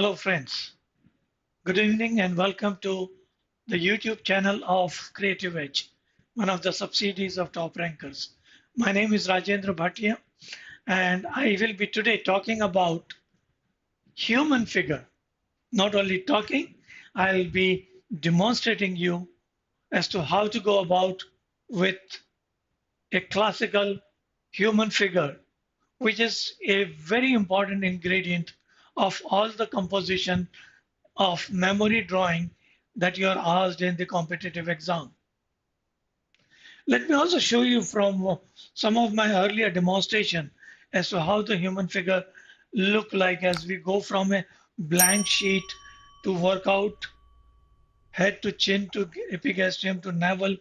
Hello friends, good evening and welcome to the YouTube channel of Creative Edge, one of the subsidiaries of Top Rankers. My name is Rajendra Bhatia and I will be today talking about human figure. Not only talking, I'll be demonstrating you as to how to go about with a classical human figure, which is a very important ingredient of all the composition of memory drawing that you are asked in the competitive exam. Let me also show you from some of my earlier demonstration as to how the human figure look like as we go from a blank sheet to work out head to chin to epigastrium to navel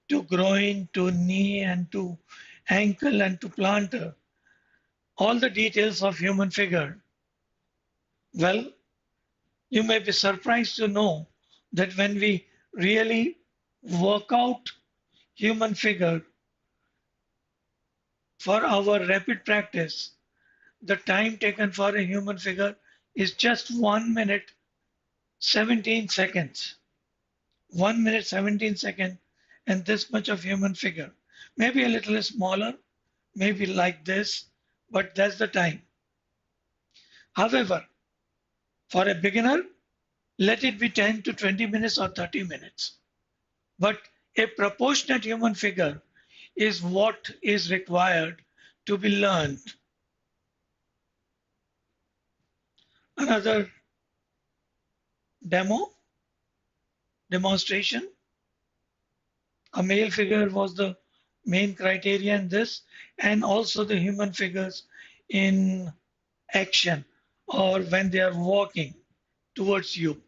to groin to knee and to ankle and to plantar. All the details of human figure. Well, you may be surprised to know that when we really work out human figure for our rapid practice, the time taken for a human figure is just 1 minute 17 seconds. 1 minute 17 seconds and this much of human figure. Maybe a little smaller, maybe like this, but that's the time. However, for a beginner, let it be 10 to 20 minutes or 30 minutes. But a proportionate human figure is what is required to be learned. Another demonstration, a male figure was the main criteria in this, and also the human figures in action or when they are walking towards you.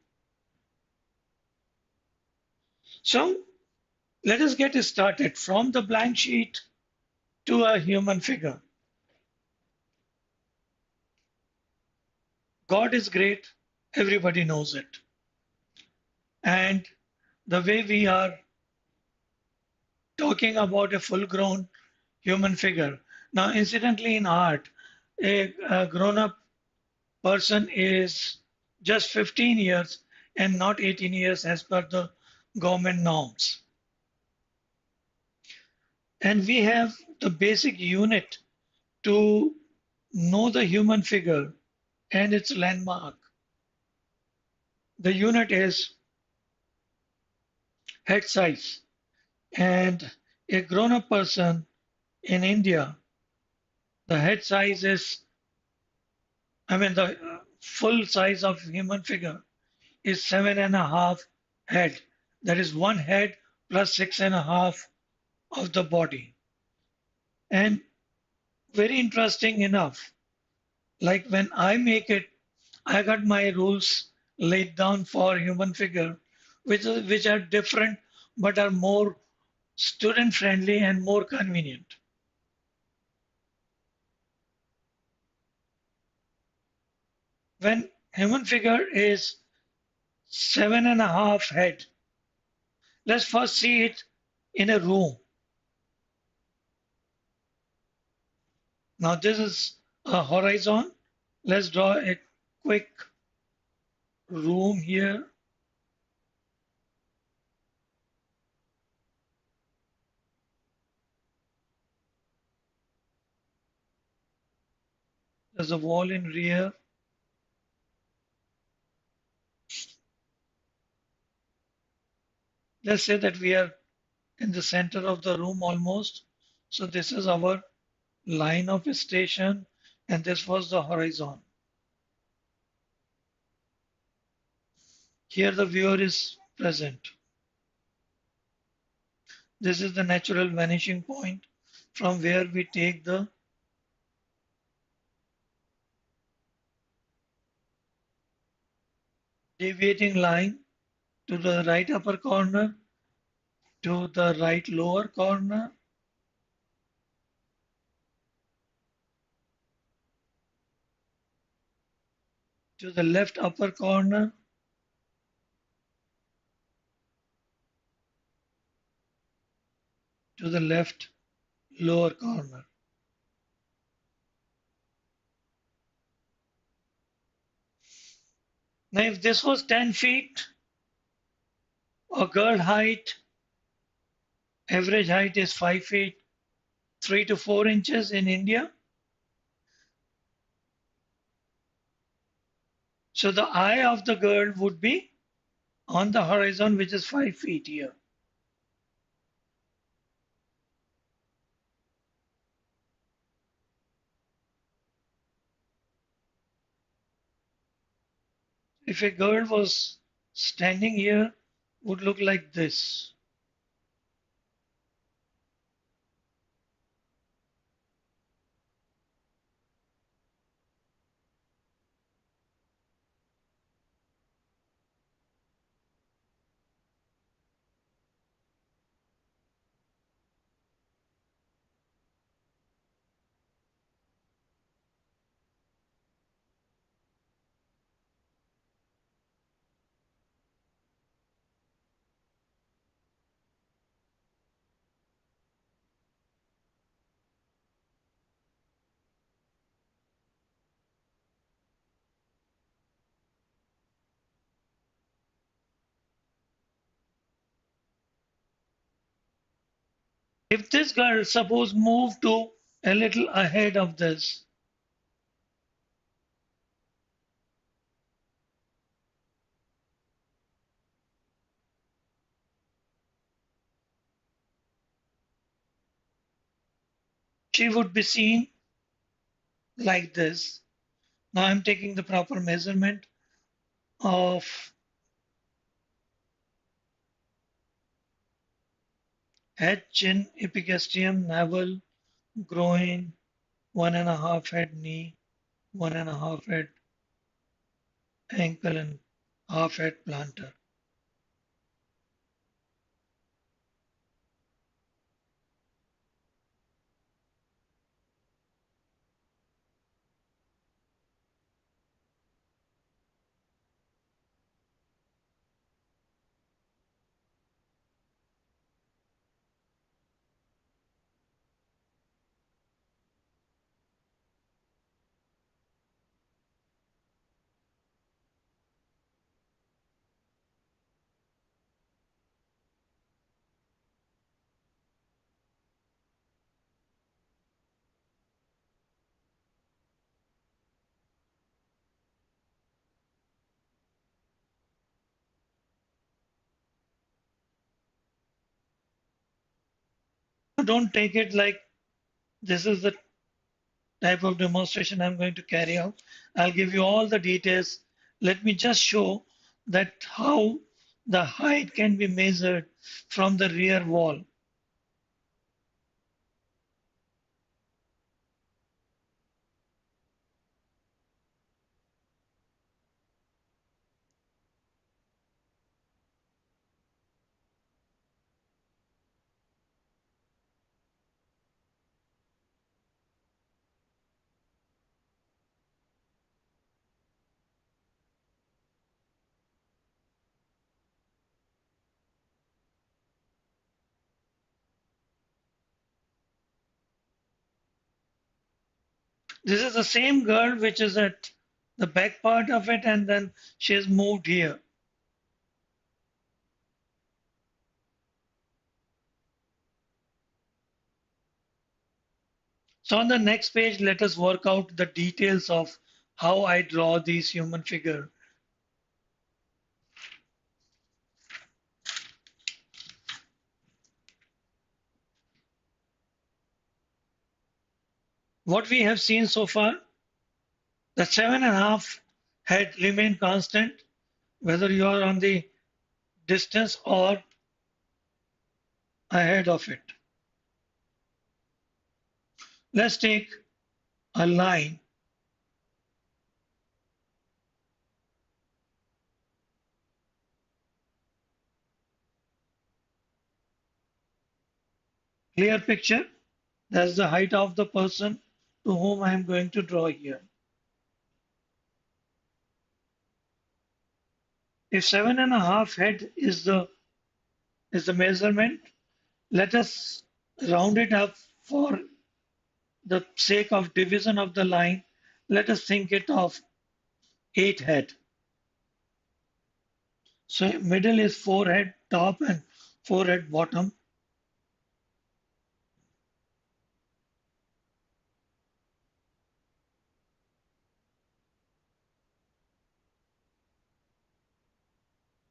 So let us get started from the blank sheet to a human figure. God is great, everybody knows it. And the way we are talking about a full grown human figure. Now, incidentally, in art, a grown up person is just 15 years and not 18 years as per the government norms. And we have the basic unit to know the human figure and its landmark. The unit is head size. And a grown up person in India, the head size is, the full size of human figure is 7.5 head. That is one head plus 6.5 of the body. And very interesting enough, like when I make it, I got my rules laid down for human figure, which are different but are more student friendly and more convenient. When human figure is 7.5 head, let's first see it in a room. Now this is a horizon. Let's draw a quick room here. There's a wall in rear. Let's say that we are in the center of the room almost. So this is our line of station and this was the horizon. Here the viewer is present. This is the natural vanishing point from where we take the deviating line to the right upper corner, to the right lower corner, to the left upper corner, to the left lower corner. Now, if this was 10 feet, a girl height, average height is 5 feet, 3 to 4 inches in India. So the eye of the girl would be on the horizon, which is 5 feet here. If a girl was standing here, would look like this. If this girl, suppose, moved to a little ahead of this, she would be seen like this. Now I'm taking the proper measurement of head, chin, epigastrium, navel, groin, 1.5 head knee, 1.5 head ankle, and half head plantar. Don't take it like this is the type of demonstration I'm going to carry out. I'll give you all the details. Let me just show that how the height can be measured from the rear wall. This is the same girl which is at the back part of it, and then she has moved here. So on the next page, let us work out the details of how I draw these human figure. What we have seen so far, the 7.5 head remain constant, whether you are on the distance or ahead of it. Let's take a line. Clear picture? That's the height of the person to whom I am going to draw here. If 7.5 head is the measurement, let us round it up for the sake of division of the line. Let us think it of 8 head. So middle is forehead top and forehead bottom.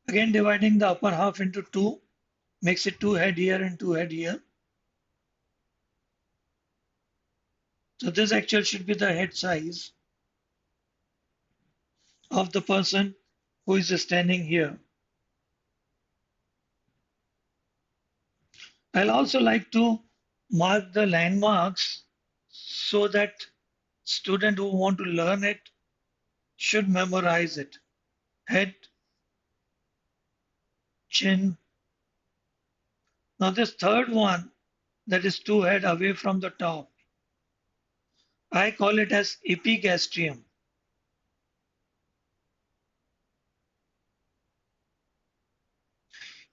Again dividing the upper half into two, makes it two head here and two head here. So this actually should be the head size of the person who is standing here. I'll also like to mark the landmarks so that student who want to learn it should memorize it. Head, chin. Now this third one, that is two head away from the top, I call it as epigastrium.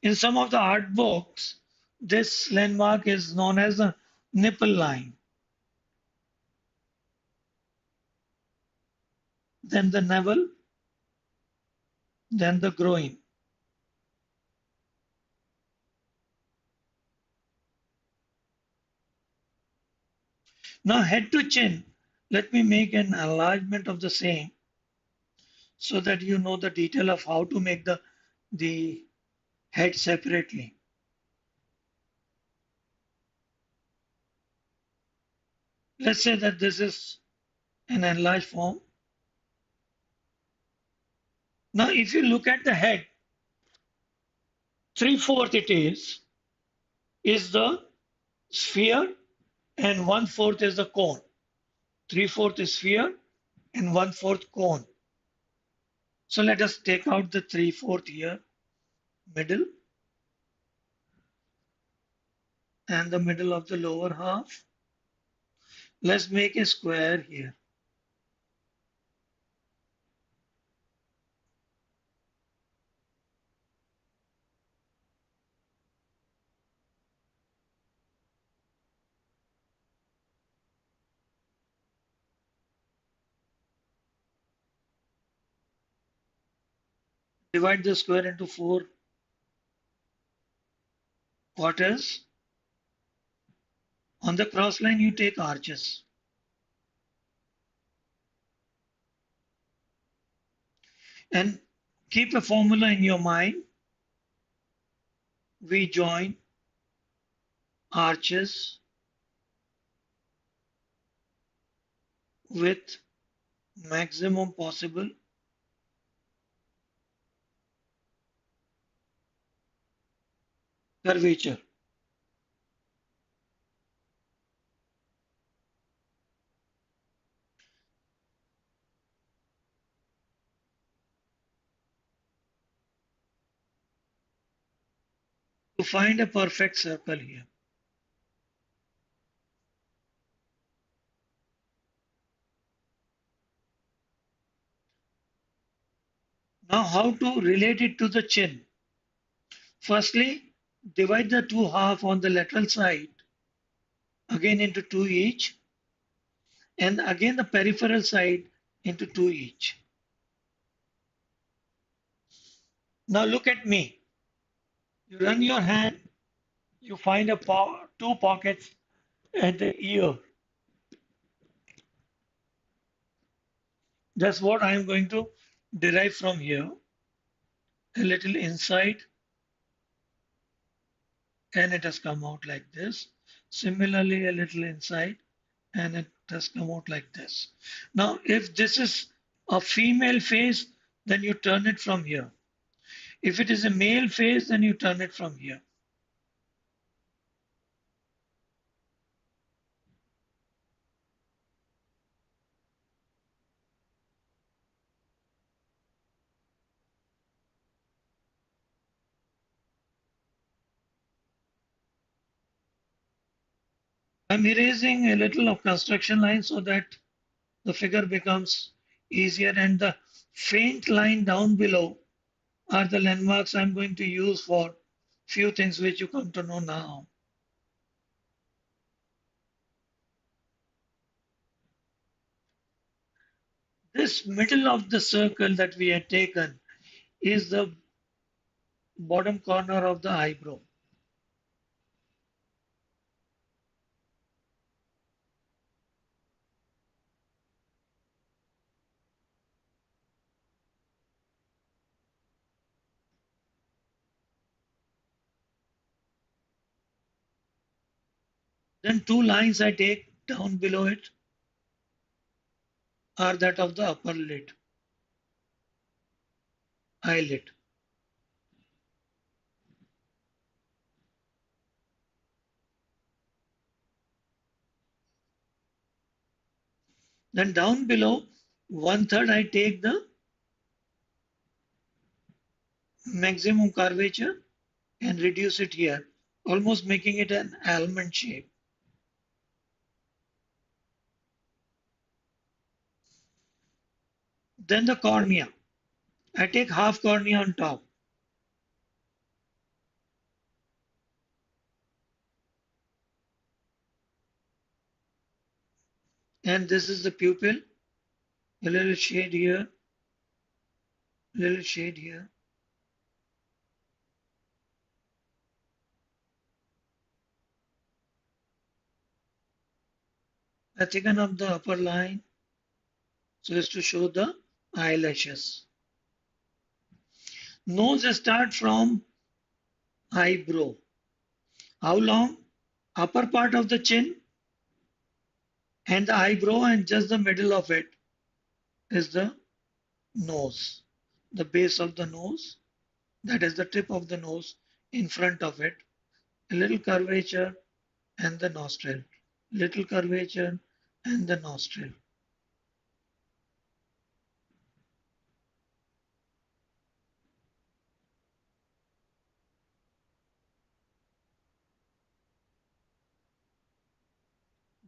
In some of the art books, this landmark is known as the nipple line. Then the navel, then the groin. Now head to chin, let me make an enlargement of the same so that you know the detail of how to make the head separately. Let's say that this is an enlarged form. Now if you look at the head, 3/4 it is the sphere and 1/4 is the cone. 3/4 is sphere and 1/4 cone. So let us take out the 3/4 here, middle, and the middle of the lower half. Let's make a square here. Divide the square into four quarters. On the cross line, you take arches. And keep a formula in your mind. We join arches with maximum possible curvature. To find a perfect circle here. Now, how to relate it to the chin? Firstly, divide the two half on the lateral side again into two each, and again the peripheral side into two each. Now look at me. You run your hand, you find two pockets at the ear. That's what I'm going to derive from here. A little inside, and it has come out like this. Similarly, a little inside, and it has come out like this. Now, if this is a female face, then you turn it from here. If it is a male face, then you turn it from here. I'm erasing a little of construction line so that the figure becomes easier, and the faint line down below are the landmarks I'm going to use for few things which you come to know now. This middle of the circle that we had taken is the bottom corner of the eyebrow. Then two lines I take down below it are that of the upper lid, eyelid. Then down below, one third I take the maximum curvature and reduce it here, almost making it an almond shape. Then the cornea. I take half cornea on top. And this is the pupil. A little shade here, a little shade here. I thicken up the upper line so as to show the eyelashes. Nose start from eyebrow. How long? Upper part of the chin and the eyebrow, and just the middle of it is the nose. The base of the nose, that is the tip of the nose, in front of it, a little curvature and the nostril, little curvature and the nostril.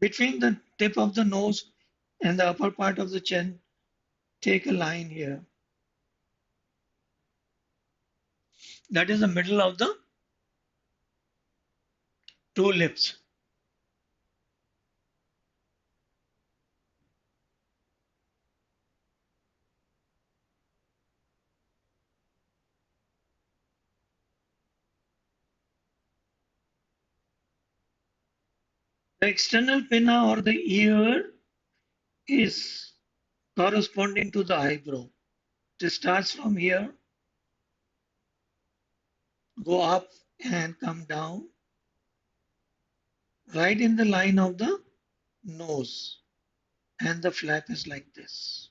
Between the tip of the nose and the upper part of the chin, take a line here. That is the middle of the two lips. The external pinna or the ear is corresponding to the eyebrow. It starts from here, go up and come down, right in the line of the nose. And the flap is like this.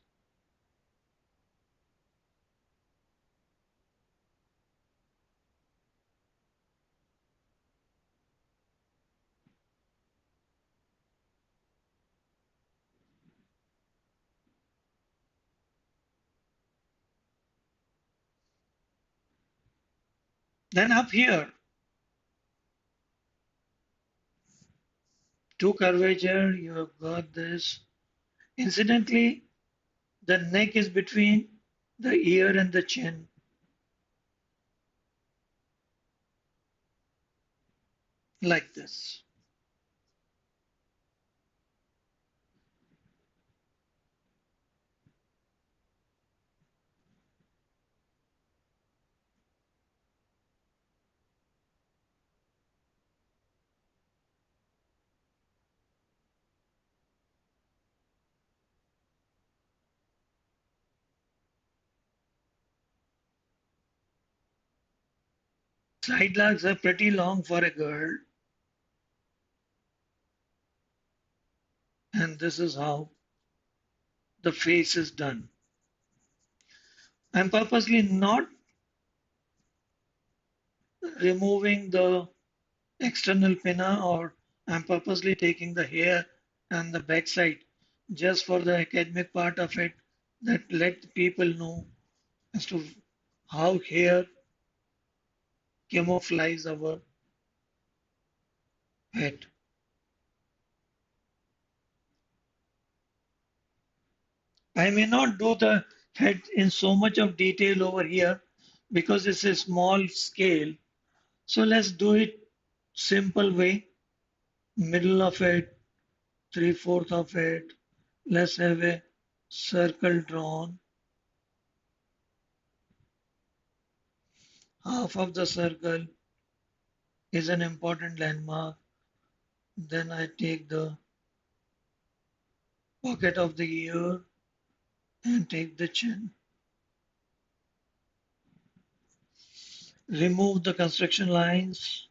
Then up here, two curvature, you have got this. Incidentally, the neck is between the ear and the chin. Like this. Side legs are pretty long for a girl, and this is how the face is done. I'm purposely not removing the external pinna, or I'm purposely taking the hair and the backside just for the academic part of it, that let people know as to how hair camouflage our head. I may not do the head in so much of detail over here because it's a small scale. So let's do it simple way. Middle of it, 3/4 of it. Let's have a circle drawn. half of the circle is an important landmark. Then I take the pocket of the ear and take the chin. Remove the construction lines.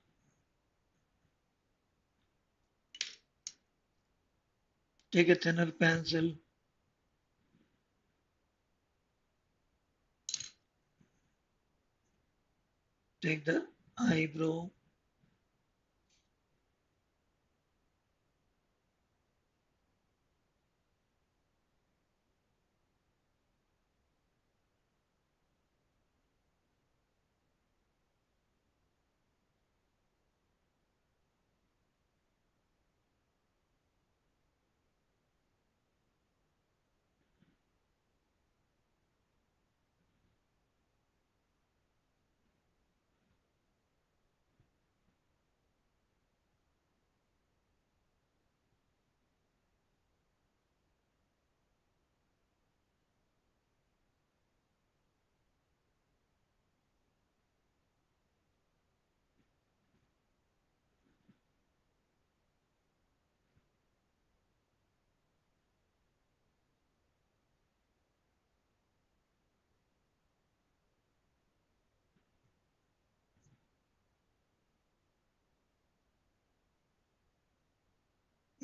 Take a thinner pencil. Take the eyebrow.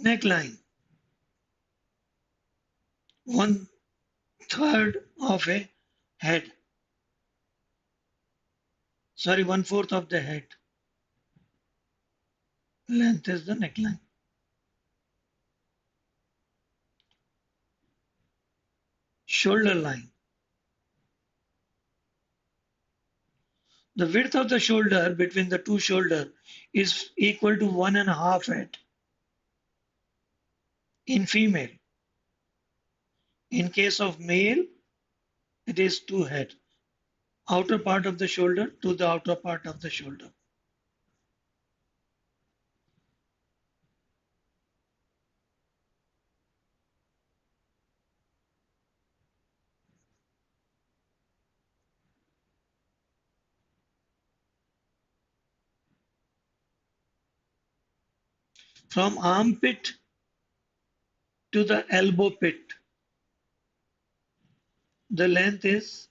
Neckline. 1/3 of a head. Sorry, 1/4 of the head. Length is the neckline. Shoulder line. The width of the shoulder between the two shoulders is equal to 1.5 head in female. In case of male, it is 2 head. Outer part of the shoulder to the outer part of the shoulder. From armpit to the elbow pit, the length is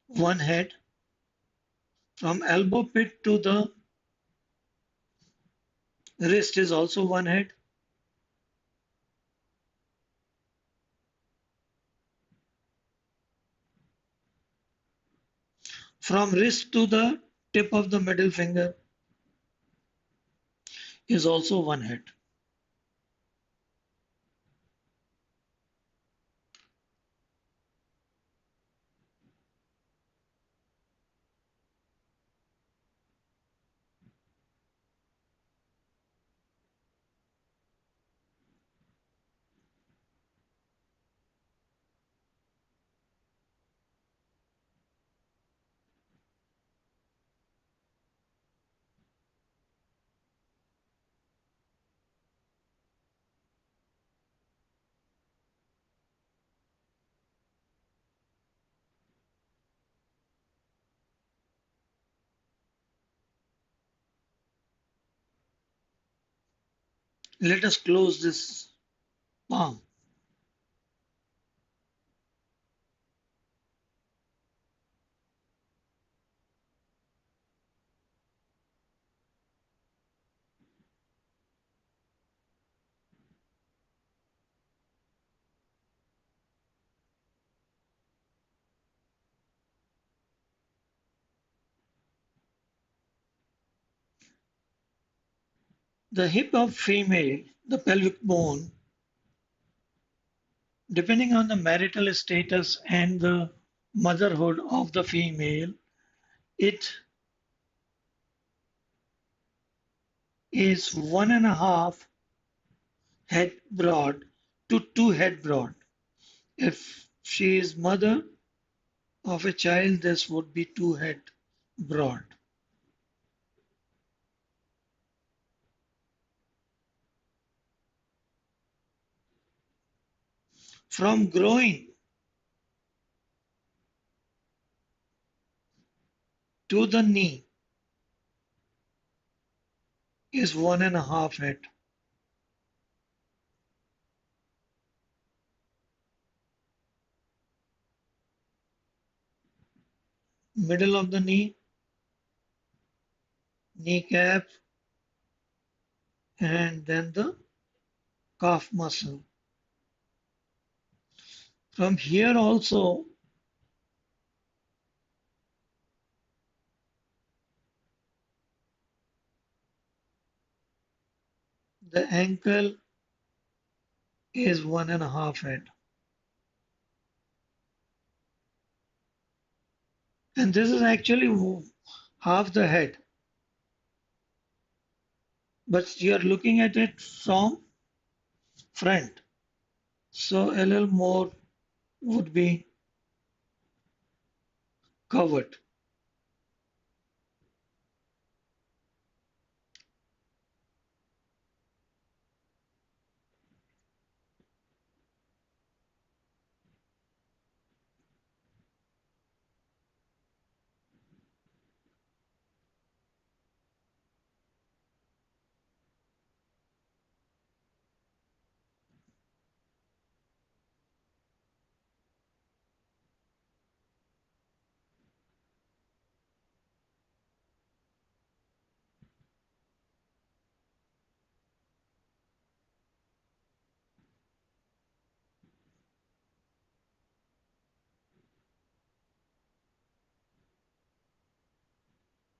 1 head. From elbow pit to the wrist is also 1 head. From wrist to the tip of the middle finger is also 1 head. Let us close this palm. The hip of female, the pelvic bone, depending on the marital status and the motherhood of the female, it is 1.5 head broad to 2 head broad. If she is mother of a child, this would be 2 head broad. From groin to the knee is 1.5 head. Middle of the knee, kneecap, and then the calf muscle. From here also, the ankle is 1.5 head. And this is actually half the head, but you're looking at it from front. So a little more would be covered.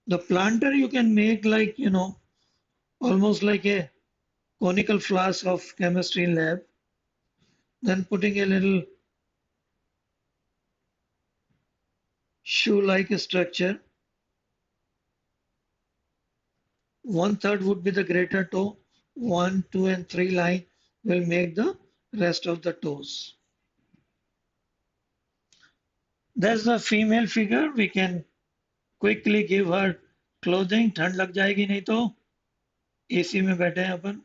The planter you can make like, almost like a conical flask of chemistry lab, then putting a little shoe-like structure. 1/3 would be the greater toe. 1, 2, and 3 line will make the rest of the toes. That's the female figure. We can quickly give her clothing. ठंड लग जाएगी नहीं तो AC में बैठे हैं अपन.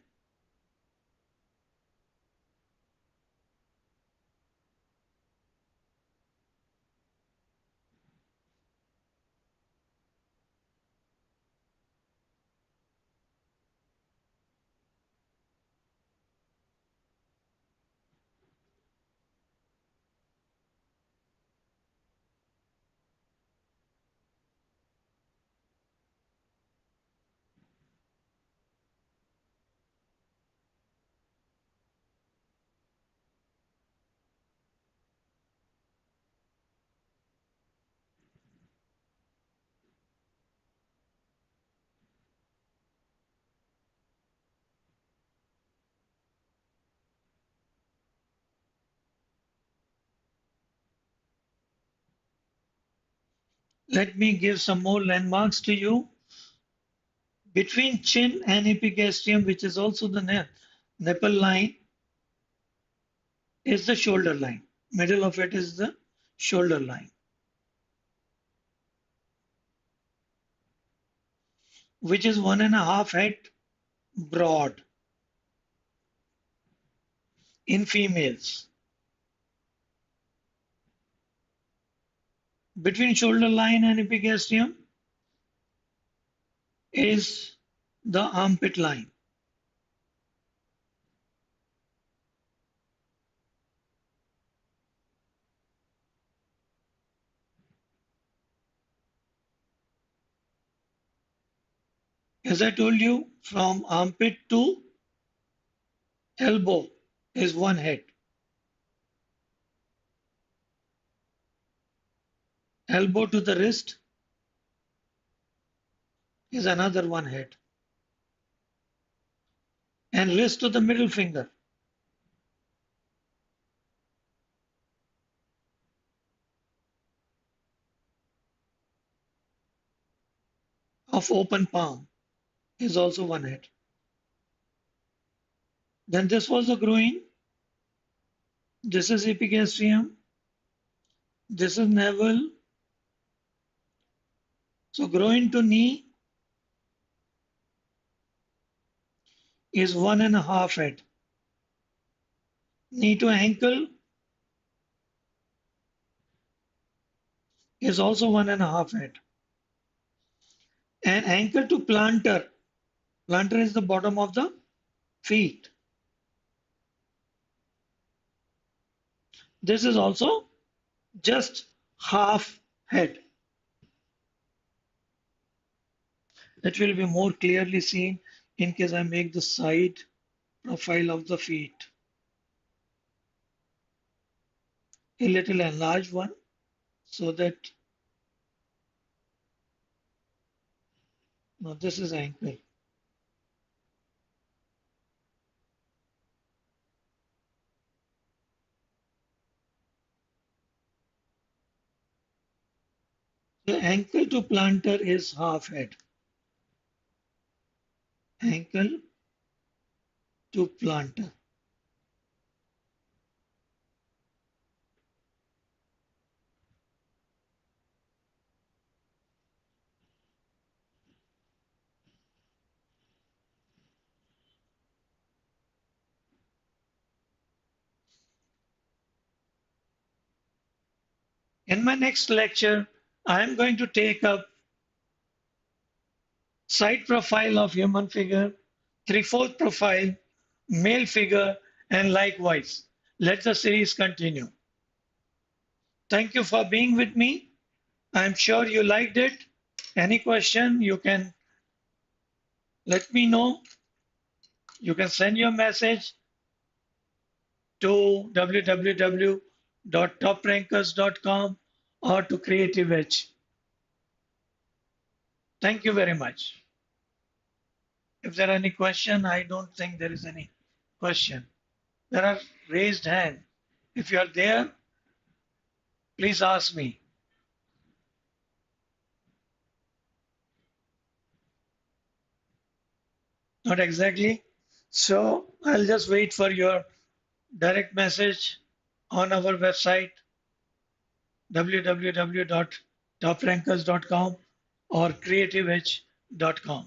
Let me give some more landmarks to you. Between chin and epigastrium, which is also the nipple line, is the shoulder line. Middle of it is the shoulder line, which is 1.5 head broad in females. Between shoulder line and epigastrium is the armpit line. As I told you, from armpit to elbow is 1 head. Elbow to the wrist is another 1 head. And wrist to the middle finger of open palm is also 1 head. Then this was the groin. This is epigastrium. This is navel. So groin to knee is 1.5 head. Knee to ankle is also 1.5 head. And ankle to plantar. Plantar is the bottom of the feet. This is also just half head. It will be more clearly seen in case I make the side profile of the feet a little enlarged one so that now this is ankle. The ankle to plantar is half head. Ankle to plantar. In my next lecture, I am going to take up side profile of human figure, 3/4 profile, male figure, and likewise. Let the series continue. Thank you for being with me. I'm sure you liked it. Any question, you can let me know. You can send your message to www.toprankers.com or to Creative Edge. Thank you very much. If there are any question, I don't think there is any question. There are raised hand. If you are there, please ask me. Not exactly. So I'll just wait for your direct message on our website www.toprankers.com or creativeedge.com.